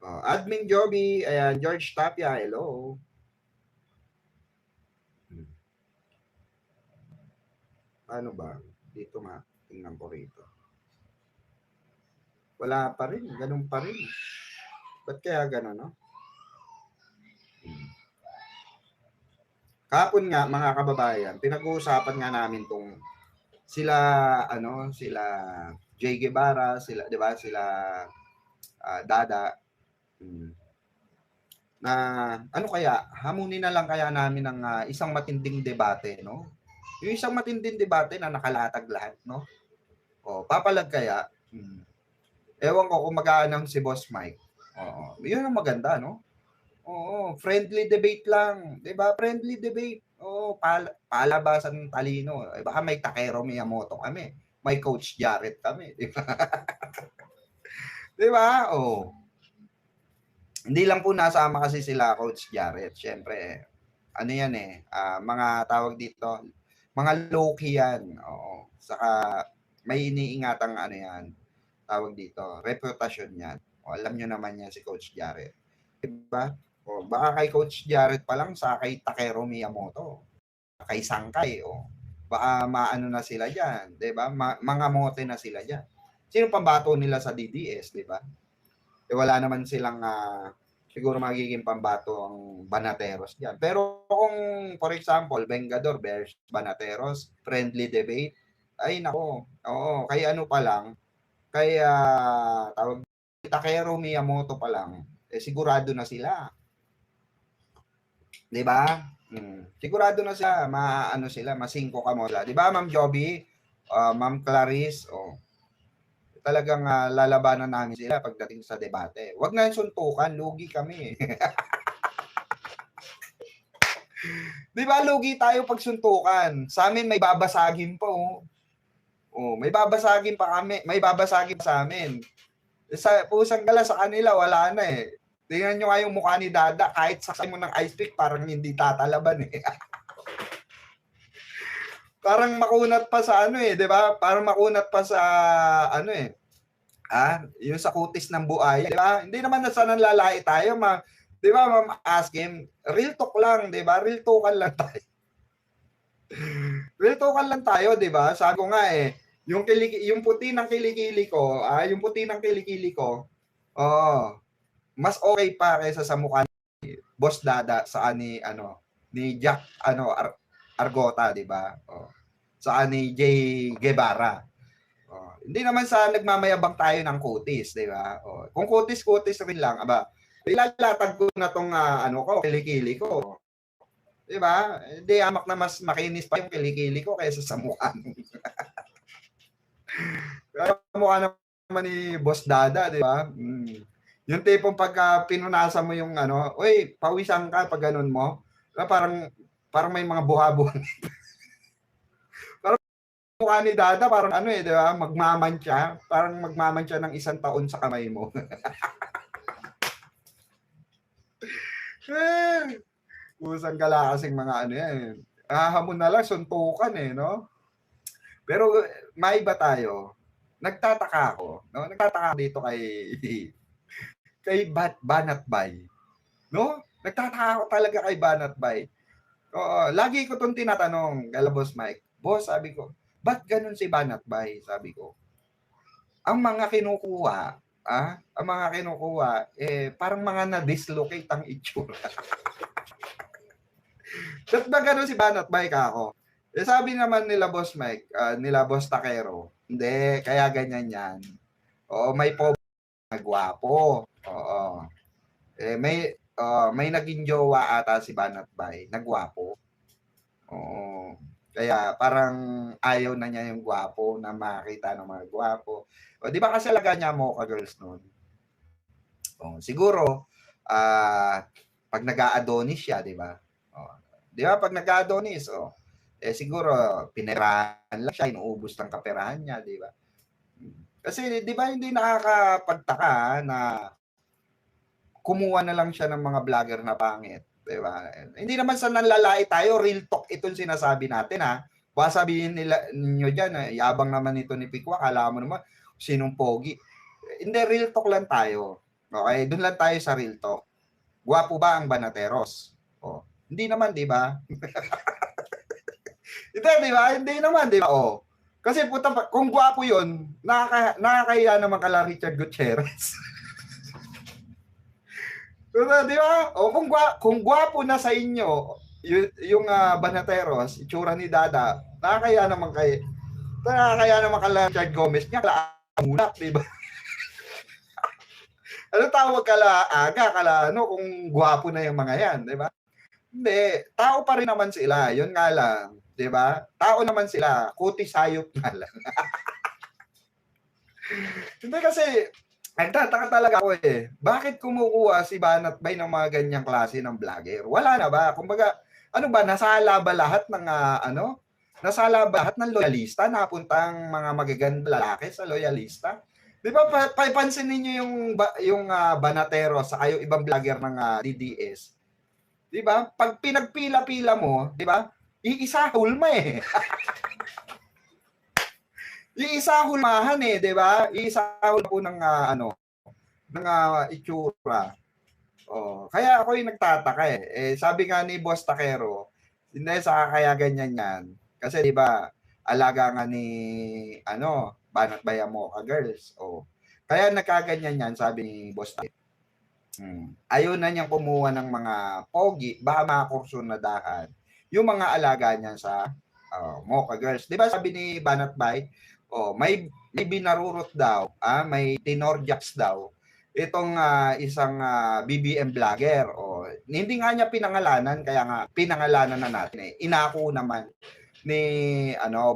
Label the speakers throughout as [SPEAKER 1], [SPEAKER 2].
[SPEAKER 1] Admin Joby, ayan, George Tapia, hello. Ano ba? Dito nga, tingnan ko rito. Wala pa rin, ganun pa rin. Ba't kaya ganun, no? Kahapon nga, mga kababayan, pinag-uusapan nga namin tong sila, sila Jay Guevara, sila, di ba, sila Dada, na ano kaya, hamunin na lang kaya namin ng isang matinding debate, no? Yung isang matinding debate na nakalatag lahat, no? O, papalag kaya, ewan ko kung mag-aanang si Boss Mike. Oo, yun ang maganda, no? Oo, friendly debate lang, 'di ba? Friendly debate. Oo, palabasan ng talino. Eh, baka may Takero Miyamoto kami, may Coach Jarrett kami, 'di ba? 'Di ba? Oh. Hindi lang po nasama kasi sila Coach Jarrett. Siyempre, ano 'yan mga tawag dito, mga low-key 'yan. Oo. Saka may iniingatang ano 'yan, tawag dito, reputasyon 'yan. O, alam niyo naman 'yan si Coach Jarrett. 'Di ba? O, baka kay Coach Jarrett pa lang sa kay Takero Miyamoto, kay Sangkay, baka maano na sila diyan, 'di ba? Mga mote na sila diyan. Sino pambato nila sa DDS, 'di ba? Eh, wala naman silang siguro magiging pambato ang Banateros diyan. Pero kung for example, Vengador versus Banateros, friendly debate, ay nako. Oo, kay ano pa lang, kay tawag Takero Miyamoto pa lang, sigurado na sila. 'Di ba? Sigurado na sila, maano sila, masingko ka mo sila. 'Di ba, Ma'am Joby? Ma'am Clarice, talagang lalabanan namin sila pagdating sa debate. Huwag na suntukan, lugi kami. 'Di ba, lugi tayo pag suntukan. Sa amin may babasagin pa, may babasagin pa kami, may babasagin pa sa amin. Sa pusang gala sa kanila, wala na eh. Tingnan nyo nga yung mukha ni Dada, kahit sakay mo ng ice pick, parang hindi tatalaban eh. Parang makunat pa sa ano eh, 'di ba? Parang makunat pa sa ano eh. Yung sa kutis ng buhay, 'di ba? Hindi naman na sa nanlalait tayo, 'di ba, Ma'am Askim? Real talk lang, 'di ba? Real talkan lang tayo. Real talkan lang tayo, 'di ba? Sabi ko nga yung puti ng kilikili ko, yung puti ng kilikili ko, mas okay pa kaysa sa mukha ni Boss Dada sa ni Jack Argota, 'di ba? Sa ni Jay Guevara. Hindi naman sa nagmamayabang tayo ng kutis, 'di ba? Kung kutis-kutis rin lang, ilalatag ko na tong kilikili ko. 'Di ba? Hindi amak na mas makinis pa yung kilikili ko kaysa sa mukha. Kaya mukha naman ni Boss Dada, 'di ba? Yung tipong pagka pinunasan mo yung uy, pawisan ka pag ganun mo, parang may mga buha-buha. Parang mukha ni Dada, parang di ba? Magmamantya. Parang magmamantya ng 1 taon sa kamay mo. Kusang gala kasing mga yan. Hamon na lang, suntukan no? Pero maiba tayo. Nagtataka ako, no? Nagtataka dito kay Banat Bay. No? Nagtataka ako talaga kay Banat Bay. Lagi ko itong tinatanong, kala Boss Mike. Boss, sabi ko, ba't ganun si Banat Bay? Sabi ko, ang mga kinukuha, parang mga na-dislocate ang itsura. Ba't ba ganun si Banat Bay ka ako? Sabi naman nila Boss Mike, nila Boss Takero, hindi, kaya ganyan yan. May pobre na gwapo. May naging jowa ata si Banat Bay, nagwapo. Kaya parang ayaw na niya yung gwapo, na makita ng mga gwapo. Di ba kasi alaga niya mo ka girls noon? Siguro, pag nag-a-adonis siya, di ba? Di ba, pag nag-a-adonis, siguro, pinirahan lang siya, inuubos ng kaperahan niya, di ba? Kasi, di ba, hindi nakakapagtaka na kumuha na lang siya ng mga vlogger na pangit. Diba? Hindi naman sa nanlalait tayo, real talk itong sinasabi natin Baka sabihin ninyo dyan, yabang naman ito ni Pikwa, kala mo naman, sinong pogi. Hindi, real talk lang tayo. Okay, doon lang tayo sa real talk. Gwapo ba ang Banateros? Oh, hindi naman, 'di ba? Hindi, 'di ba? Hindi naman, 'di ba? Oh. Kasi puta, kung gwapo 'yon, nakakahiya naman kala Richard Gutierrez. Di ba? O kung gwapo na sa inyo yung Banateros, itsura ni Dada, nakakaya naman kala Richard Gomez niya, kala mulak, di ba? Ano tawag kala aga, kala ano, kung gwapo na yung mga yan, di ba? Hindi, tao pa rin naman sila, yun nga lang, di ba? Tao naman sila, kutis hayop nga lang. Hindi kasi, nagtataka talaga ako bakit kumukuha si Banat Bay ng mga ganyang klase ng vlogger? Wala na ba? Kumbaga, ano ba, nasala ba lahat ng nasala ba lahat ng loyalista napuntang mga magaganda lalaki sa loyalista? Di ba, papansin ninyo yung Banatero sa yung ibang vlogger ng DDS? Di ba? Pag pinagpila-pila mo, di ba? Iisa hulma Iisa hulmahan di ba? Iisa hul po ng ng itsura. Oh, kaya ako yung nagtataka sabi nga ni Boss Takero, hindi sa kaya ganyan yan. Kasi 'di ba, alaga nga ni Banat Bayamo Girls. Oh. Kaya nagkaganyan yan, sabi ni Boss Takero. Ayaw na niyang kumuha ng mga pogi, baka makakurso na dahan. Yung mga alaga niya sa Mocha Girls. 'Di ba sabi ni Banat Bay, may binarurot daw, may tinorjaks daw itong isang BBM vlogger. Hindi nga niya pinangalanan, kaya nga pinangalanan na natin Inako naman ni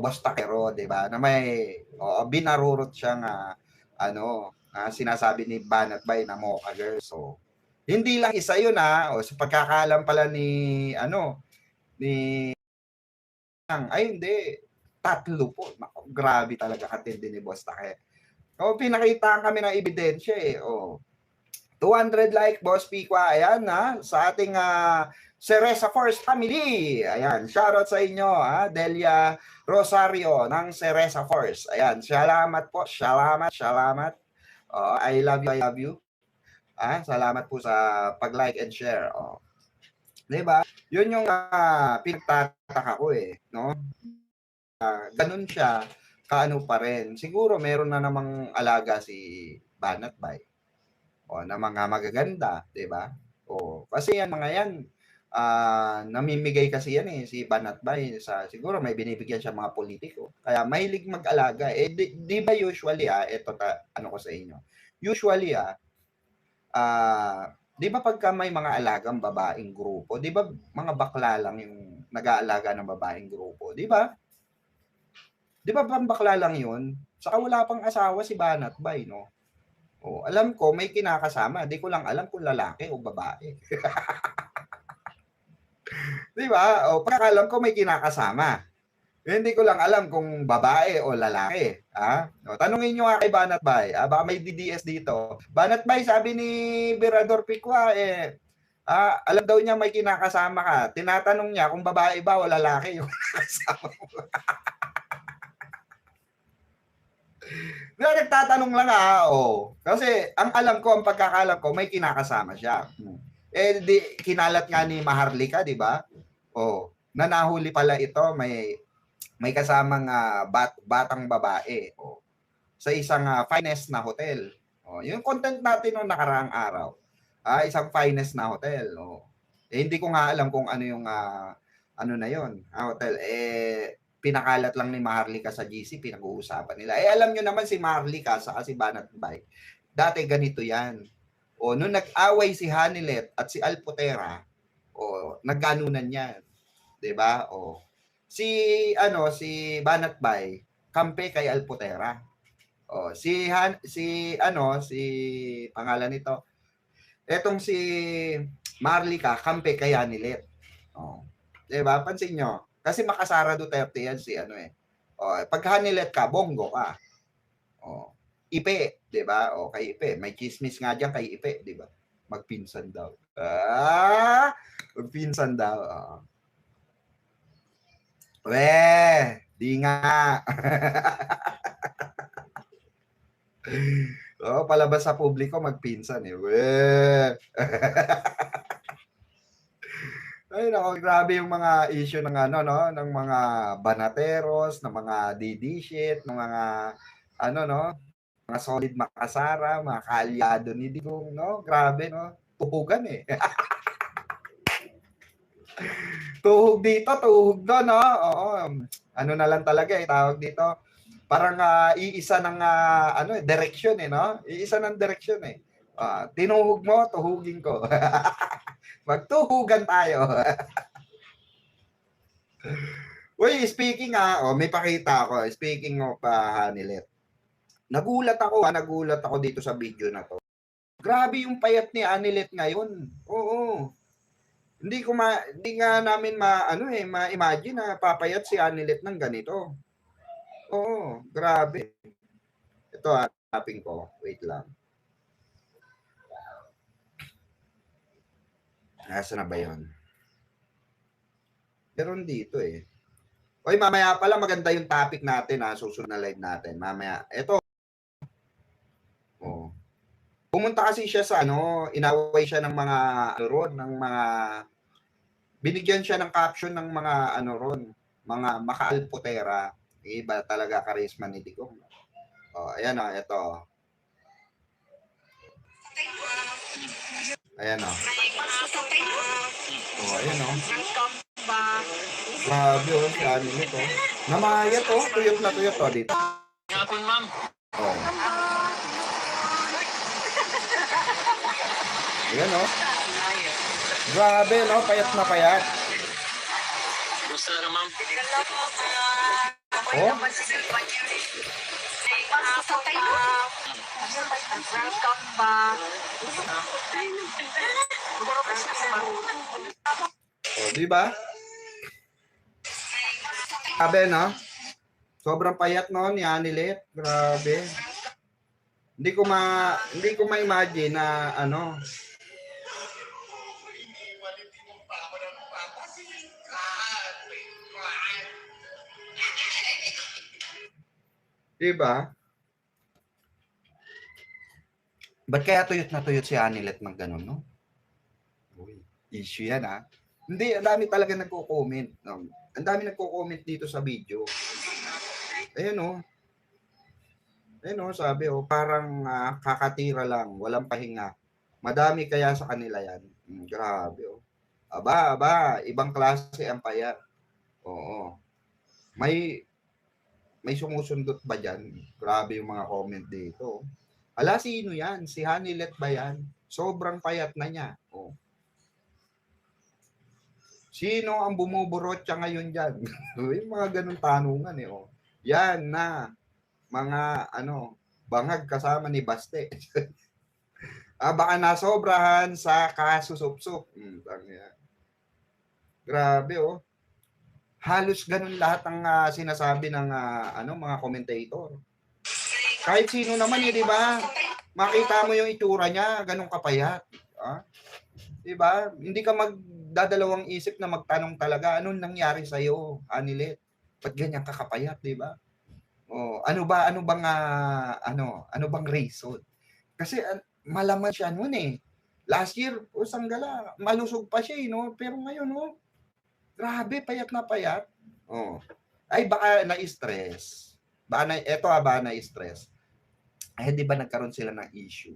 [SPEAKER 1] Boss Takero, 'di ba? Na may binarurot siyang sinasabi ni Banat Bay na Mocha Girl. So, hindi lang isa 'yun sa pagkakaalam pala ni ni ay hindi, 3 po. Naku, grabe talaga katindi ni Boss Takero. Pinakita kami ng ebidensya 200 like, Boss Pikwa. Ayan sa ating Cereza Force family. Ayan, shoutout sa inyo, Delia Rosario ng Cereza Force. Ayan, salamat po. Salamat. I love you. Salamat po sa pag-like and share. 'Di ba? 'Yun yung pinagtataka ko no? Ganun siya, kaano pa rin. Siguro meron na namang alaga si Banat Bay. Na mga magaganda, 'di ba? Kasi yan mga yan, namimigay kasi yan si Banat Bay siguro may binibigyan siya mga politiko. Kaya mahilig mag-alaga. Di ba usually ito ano ko sa inyo. Usually di ba pagka may mga alagang babaeng grupo, di ba mga bakla lang yung nag-aalaga ng babaeng grupo, di ba? Di ba bakla lang yun? Saka wala pang asawa si Banat Bay, no? Alam ko may kinakasama, di ko lang alam kung lalaki o babae. Di ba? Pagkakalam ko may kinakasama. Hindi ko lang alam kung babae o lalaki. Tanungin nyo nga kay Banat Bay. Baka may DDS dito. Banat Bay, sabi ni Berador Pikwa, alam daw niya may kinakasama ka. Tinatanong niya kung babae ba o lalaki yung kasama mo. Nagtatanong lang Kasi ang alam ko, ang pagkakalam ko, may kinakasama siya. Kinalat nga ni Maharlika, di ba? Na nahuli pala ito, may kasamang batang babae sa isang finest na hotel. Yung content natin noong nakaraang araw. Isang finest na hotel. Hindi ko nga alam kung ano yung ano na yon hotel. Pinakalat lang ni Maharlika sa GC, pinag-uusapan nila. Alam nyo naman si Maharlika sa si Banat Bay. Dati ganito yan. Nung nag-away si Hanilet at si Alpotera, nagganunan yan. 'Di ba? Si Banat Bay, kampe kay Alpotera. Si pangalan nito. Etong si Maharlika, kampe kay Hanilet. 'Di ba? Pansin nyo. Kasi makasara Duterte yan si pag Hanilet ka, bongo ka. Ipe, 'di ba? Kay Ipe, may chismis nga diyan kay Ipe, 'di ba? Magpinsan daw. Magpinsan daw. Di nga. Oo, palabas sa publiko magpinsan eh. Weh! Ay naku, grabe yung mga issue ng ano 'no, ng mga banateros, ng mga didishit, ng mga ano 'no, mga solid makasara, mga kaalyado ni Digong 'no, grabe 'no, tuhugan eh. Tuhog dito, tuhog do'n 'no, oo. Ano na lang talaga eh, tawag dito, parang iisa ng ano eh, direksyon eh 'no, iisa ng direksyon eh. Tinuhog mo, tuhugin ko. Magtuhugan tayo. Uy, speaking may pakita ako. Speaking of Hanilet. Nagulat ako dito sa video na to. Grabe yung payat ni Anilet ngayon. Oo. Hindi nga namin ma-imagine na papayat si Anilet ng ganito. Oo, grabe. Ito hanapin ko. Wait lang. Nasaan na ba 'yon? Meron dito eh. Oy, mamaya pala maganda yung topic natin susunod na live natin. Mamaya. Ito. Oh. Pumunta kasi siya sa inaway siya ng mga ng mga binigyan siya ng caption ng mga mga makaalputera. Iba talaga karisma ni Digong. Ayan ito. Ayan ayan Grabe si anime to. Namaya to, tuyot na tuyot to dito.
[SPEAKER 2] Hapon, ma'am.
[SPEAKER 1] Ayan Grabe payat na payat.
[SPEAKER 2] Gusto na, ma'am.
[SPEAKER 1] Di ba? Grabe sobrang payat ni Anilet. Grabe. Hindi ko ma-imagine na Diba? Ba't kaya tuyot na tuyot si Anilet ng ganun, no? Uy, issue yan, Hindi, ang dami talaga nagko-comment. Ang dami nagko-comment dito sa video. Ayun, sabi, parang kakatira lang, walang pahinga. Madami kaya sa kanila yan. Grabe, Aba, ibang klase ang payat. Oo. May sumusundot ba dyan? Grabe yung mga comment dito. Ala, sino yan? Si Hanilet ba yan? Sobrang payat na niya. Sino ang bumuburot siya ngayon dyan? Yung mga ganun tanungan Yan na. Mga bangag kasama ni Baste. Baka nasobrahan sa kasusup-sup. Grabe halos ganun lahat ang sinasabi ng mga commentator. Kahit sino naman di ba? Makita mo yung itsura niya, ganun kapayat. Di ba? Hindi ka magdadalawang isip na magtanong talaga, anong nangyari sa iyo, Anilet? Ba't ganyan kakapayat, di ba? Ano bang reason? Kasi malaman siya noon Last year, sanggala, malusog pa siya Pero ngayon grabe, payat na payat. Ay, baka na-stress. Baka na-stress. Di ba nagkaroon sila ng issue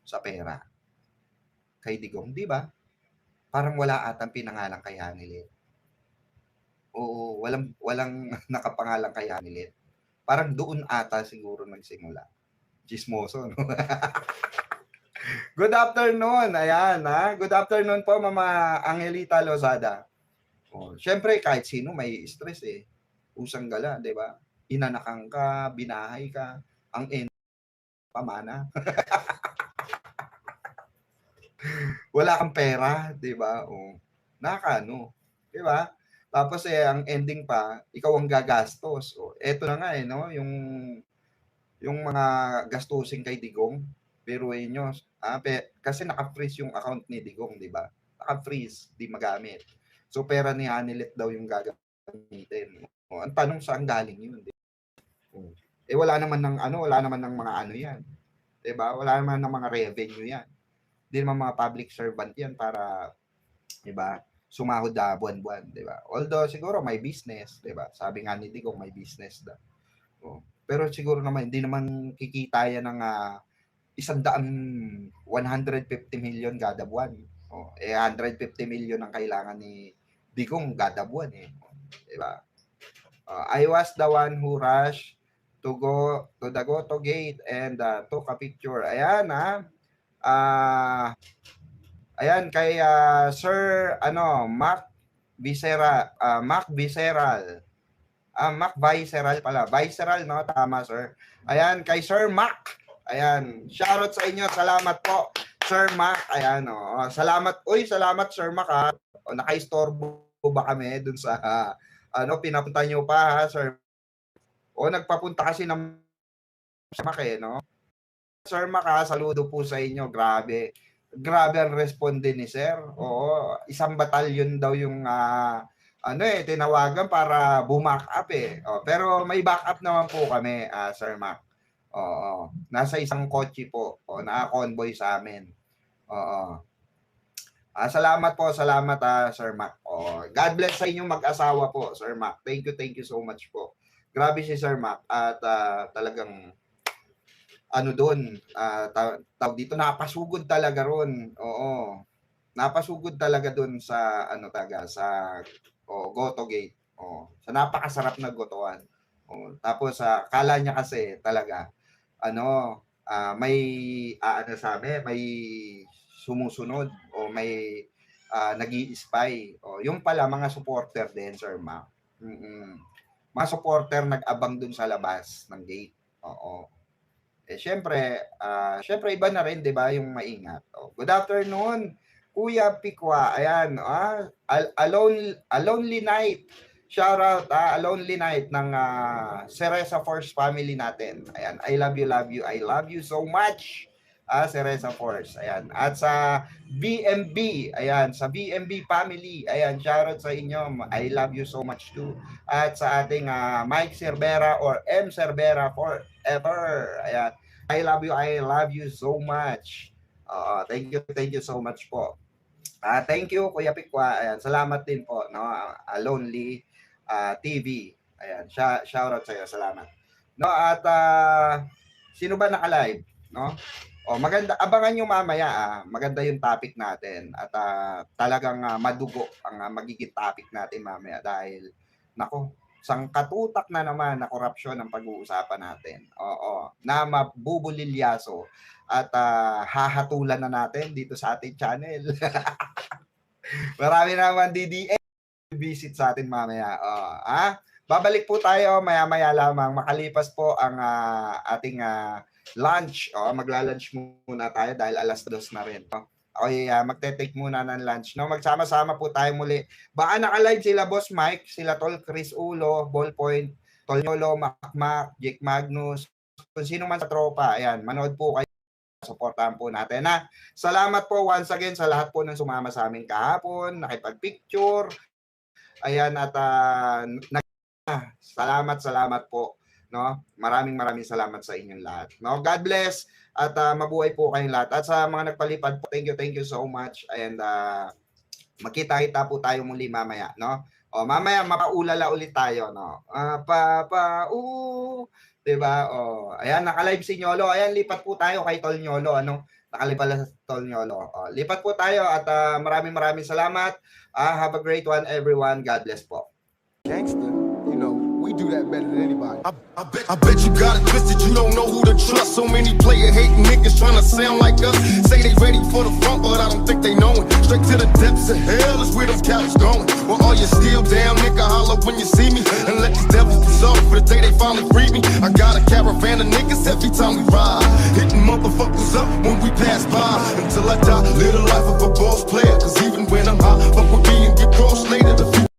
[SPEAKER 1] sa pera? Kay Digong, di ba? Parang wala atang pinangalan kay Hanilet. Oo, walang nakapangalan kay Hanilet. Parang doon ata siguro nagsimula. Chismoso, no? Good afternoon. Ayan, Good afternoon po, Mama Angelita Lozada. Syempre, kahit sino may stress Usang gala, di ba? Inanakan ka, binahay ka, ang pamana. Wala kang pera, di ba? Di ba? Tapos ang ending pa, ikaw ang gagastos. Eto na nga yung mga gastusin kay Digong, biruin nyo. Kasi naka-freeze yung account ni Digong, di ba? Naka-freeze, di magamit. So, pera ni Hanilet daw yung gagamitin. Ang tanong saan galing yun? Wala naman ng mga yan. 'Di ba? Wala naman ng mga revenue yan. Hindi naman mga public servant yan para, 'di ba, sumahod na buwan-buwan, 'di ba? Although siguro may business, 'di ba? Sabi nga ni Digong may business daw. Oh. Pero siguro naman hindi naman kikita yan ng 150 million kada buwan. Oh, 150 million ang kailangan ni Digong kada buwan eh. 'Di ba? I was the one who rushed to go to the Goto Gate and took a picture. Ayan ayan kay Sir Mac Visceral, Mac Visceral. Mac Visceral pala. Visceral, no? Tama, sir. Ayan, kay Sir Mac. Ayan, shoutout sa inyo. Salamat po, Sir Mac. Ayan, salamat. Uy, salamat, Sir Mac, ha. Naka-istorbo ba kami dun sa, pinapunta nyo pa, ha, Sir? Nagpapunta kasi ng Sir Mac, no? Sir Mac, ha, saludo po sa inyo. Grabe. Grabe ang responde ni Sir. Oo, isang batalyon daw yung tinawagan para bumack up eh. Pero may backup naman po kami, Sir Mac. Oo. Nasa isang kotse po. Naka-convoy sa amin. Oo. Salamat po, salamat Sir Mac. God bless sa inyong mag-asawa po, Sir Mac. Thank you so much po. Grabe si Sir Mac at talagang doon, tawag dito, napasugod talaga ron. Oo. Napasugod talaga doon sa sa Goto Gate. Sa napakasarap na gotoan. Tapos kala niya kasi talaga may sabi, may sumusunod o may nag-i-spy. Yung pala mga supporter din, Sir Mac. Mga supporter nag-abang dun sa labas ng gate. Oo. Syempre iba na rin, 'di ba, yung maingat. Good afternoon, Kuya Pikwa. Ayan, a lonely night. Shout out, a lonely night ng Cereza Force family natin. Ayan, I love you. I love you so much. Cereza Force. Ayan. At sa BMB, ayan, sa BMB family. Ayan, shout out sa inyo. I love you so much too. At sa ating Mike Cervera or M Cervera forever. Ayan. I love you so much. Thank you so much po. Thank you, Kuya Pikwa. Ayan, salamat din po, no? Lonely TV. Ayan, shout out sa iyo, salamat. No, at sino ba naka-live, no? Maganda, abangan nyo mamaya, maganda yung topic natin at talagang madugo ang magiging topic natin mamaya dahil nako, sangkatutak na naman na korupsyon ang pag-uusapan natin. Na mabubulilyaso at hahatulan na natin dito sa ating channel. Marami naman DDA visit sa atin mamaya. Babalik po tayo maya-maya lamang makalipas po ang ating lunch. Magla-lunch muna tayo dahil alas 2 na rin. Okay, magte-take muna ng lunch. No? Magsama-sama po tayo muli. Baka naka-live sila Boss Mike, sila Tol Chris Ulo, Ballpoint, Tol Yolo, Macmac, Jake Magnus, kung sino man sa tropa. Ayan, manood po kayo. Supportahan po natin. Salamat po once again sa lahat po ng sumama sa amin kahapon, nakipag-picture. Ayan, at salamat po. No? Maraming salamat sa inyong lahat. No? God bless at mabuhay po kayong lahat. At sa mga nagpalipad po, thank you so much. And magkita-kita po tayo muli mamaya, no? Mamaya mapaulala ulit tayo, no? Diba? Ayan, naka-live si Nyolo. Ayan, lipat po tayo kay Tol Nyolo, Nakalive pala sa Tol Nyolo. Lipat po tayo at maraming salamat. Have a great one, everyone. God bless po.
[SPEAKER 3] Gangster, we do that better than anybody.
[SPEAKER 4] I bet you got it twisted, you don't know who to trust. So many player hating niggas trying to sound like us. Say they ready for the front, but I don't think they know it. Straight to the depths of hell is where them cowards going. Well, all you still down, nigga, holler when you see me. And let these devils be sorry for the day they finally free me. I got a caravan of niggas every time we ride. Hitting motherfuckers up when we pass by. Until I die, live the life of a